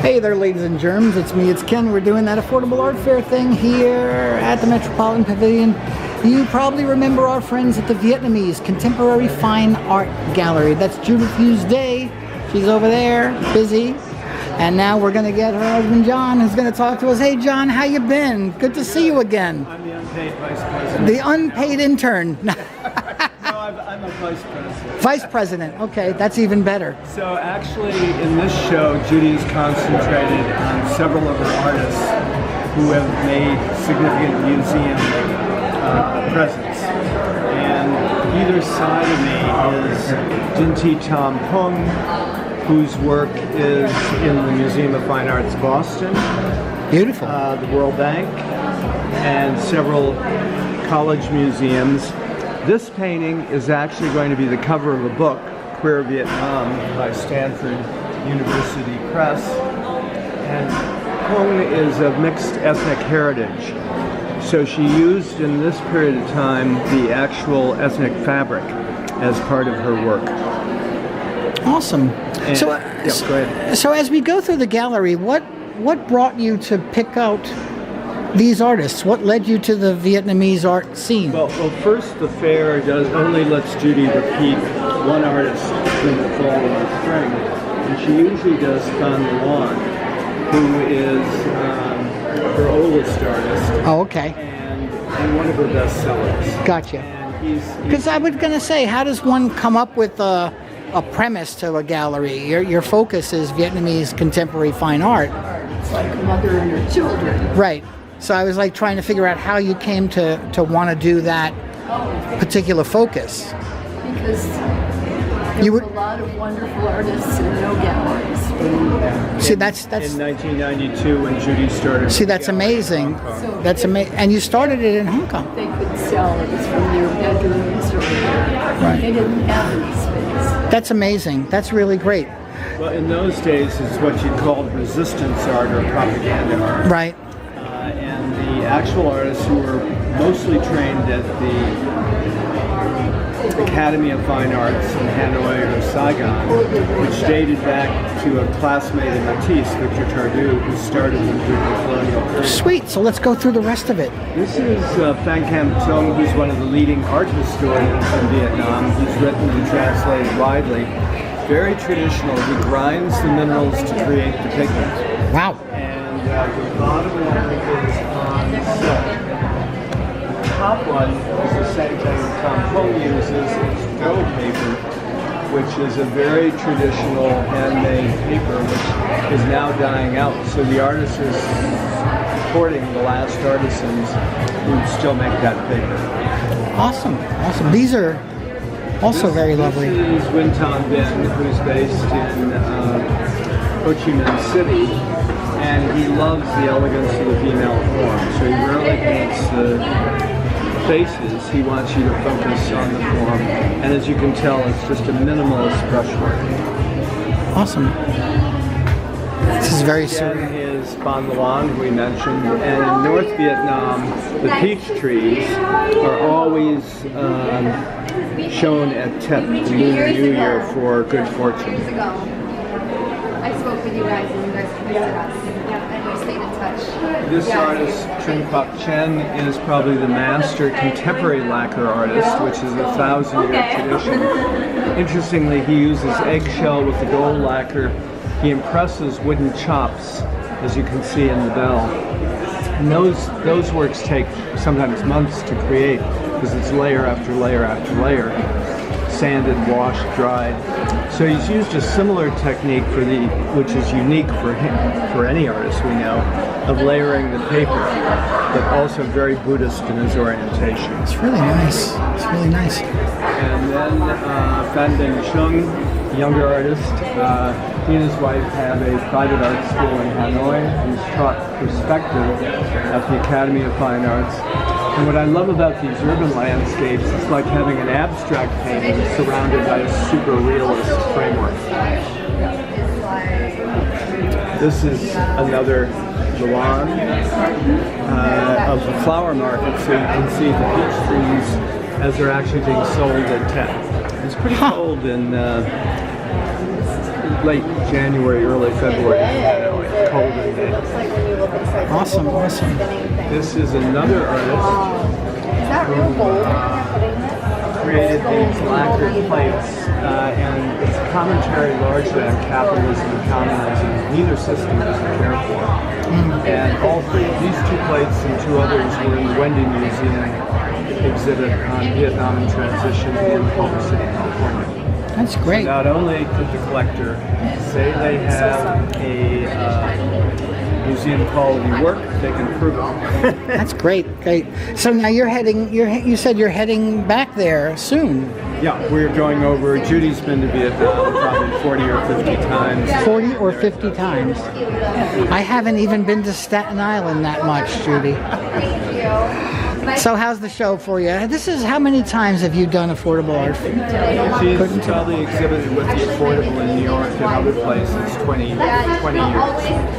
Hey there, ladies and germs. It's me, it's Ken. We're doing that affordable art fair thing here at the Metropolitan Pavilion. You probably remember our friends at the Vietnamese Contemporary Fine Art Gallery. That's Judith Hughes Day. She's over there, busy. And now we're going to get her husband, John, who's going to talk to us. Hey, John, how you been? Good to see you again. I'm the unpaid vice president. The unpaid intern. No, I'm a vice president. Vice president. Okay, that's even better. So actually, in this show, Judy's concentrated on several of her artists who have made significant museum presence. And either side of me is Jinti Tom Pung, whose work is in the Museum of Fine Arts, Boston. Beautiful. The World Bank, and several college museums. This painting is actually going to be the cover of a book, Queer Vietnam, by Stanford University Press. And Pung is of mixed ethnic heritage. So she used in this period of time the actual ethnic fabric as part of her work. Awesome. And, So, go ahead. so as we go through the gallery, what brought you to pick out these artists? What led you to the Vietnamese art scene? Well, first, the fair only lets Judy repeat one artist in the fall and the spring, and she usually does Fan Luan, who is her oldest artist. Oh, okay. And one of her bestsellers. Gotcha. And he's Because I was going to say, how does one come up with a premise to a gallery? Your focus is Vietnamese contemporary fine art. It's like a mother and her children. Right. So I was like trying to figure out how you came to want to do that particular focus. Because there were a lot of wonderful artists and no galleries. See, that's in 1992 when Judy started. see, that's amazing. So That's amazing. And you started it in Hong Kong. they could sell it from their bedrooms or Right. they didn't have any space. That's amazing. That's really great. Well, in those days, it's what you called resistance art or propaganda art. Right. And the actual artists who were mostly trained at the Academy of Fine Arts in Hanoi or Saigon, which dated back to a classmate of Matisse, Victor Tardieu, who started them through the colonial period. Sweet. So let's go through the rest of it. This is Phan Cam Tung, who's one of the leading art historians in Vietnam. He's written and translated widely. Very traditional. He grinds the minerals to create the pigment. Wow. And the bottom one is on silk. The top one is the same thing Tom Pung uses. It's dough paper, which is a very traditional handmade paper, which is now dying out. So the artist is supporting the last artisans who still make that paper. Awesome. Awesome. These are also very lovely. This is Win Ton Bin, who's based in Ho Chi Minh City, and he loves the elegance of the female form. So he rarely paints the faces. He wants you to focus on the form, and as you can tell, it's just a minimalist brushwork. Awesome. This is very Again, surreal. is Ban Luan, we mentioned, and in North Vietnam, the peach trees are always shown at Tet, the Lunar New Year, for good fortune. I spoke with you guys and you guys connected us. And we stayed in touch. This artist, Trinh Quoc Chen, is probably the master contemporary lacquer artist, which is a 1,000-year tradition. Interestingly, he uses eggshell with the gold lacquer. He impresses wooden chops, as you can see in the bell. And those works take sometimes months to create, because it's layer after layer after layer, sanded, washed, dried. So he's used a similar technique which is unique for him, for any artist we know, of layering the paper, but also very Buddhist in his orientation. It's really nice. It's really nice. And then Phan Dinh Chung, younger artist, he and his wife have a private art school in Hanoi. He's taught perspective at the Academy of Fine Arts. And what I love about these urban landscapes is like having an abstract painting surrounded by a super realist framework. This is another Luan of the flower market, so you can see the peach trees as they're actually being sold at Tet. It's pretty cold in late January, early February in Hanoi. cold and day. Awesome, awesome. This is another artist Is that real gold? created these lacquered plates, and it's a commentary largely on capitalism and communism. Neither system doesn't care for. And all three, these two plates and two others were in the Wendy Museum exhibit on Vietnam and transition in Culver City, California. That's great. Not only could the collector say they have a museum quality work, they can prove it. That's great, great. So now you said you're heading back there soon. Yeah, we're going over. Judy's been to Vietnam probably 40 or 50 times. 40 or 50 times. I haven't even been to Staten Island that much, Judy. So how's the show for you? This is, how many times have you done affordable art? She's probably exhibited with the affordable in New York and other places 20 years.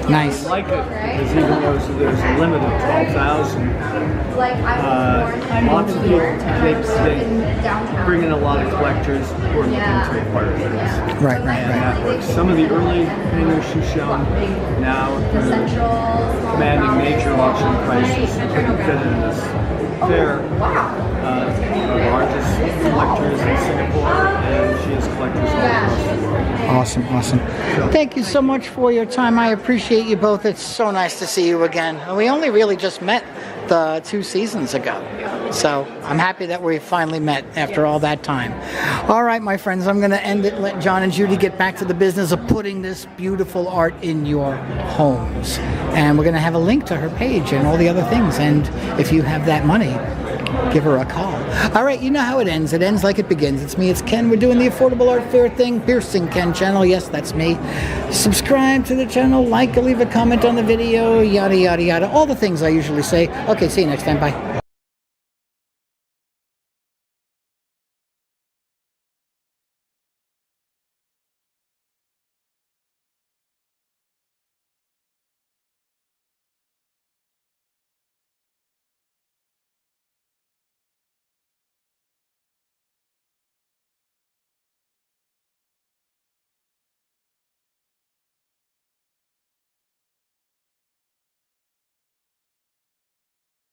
Nice. I like it because even though there's a limit of 12,000, lots of people, they bring in a lot of collectors who are looking to acquire things. Right. And that works. Some of the early painters she's shown now commanding major auction prices couldn't fit in this fair. The largest collectors in Singapore, and she has collectors all across the world. Awesome. Thank you so much for your time. I appreciate you both. It's so nice to see you again. We only really just met 2 seasons ago. So I'm happy that we finally met after all that time. All right, my friends, I'm going to end it. Let John and Judy get back to the business of putting this beautiful art in your homes. And we're going to have a link to her page and all the other things. And if you have that money, give her a call. All right, you know how it ends. It ends like it begins. It's me, it's Ken. We're doing the Affordable Art Fair thing. Piercing Ken channel. Yes, that's me. Subscribe to the channel, like, leave a comment on the video, yada, yada, yada. All the things I usually say. Okay, see you next time. Bye.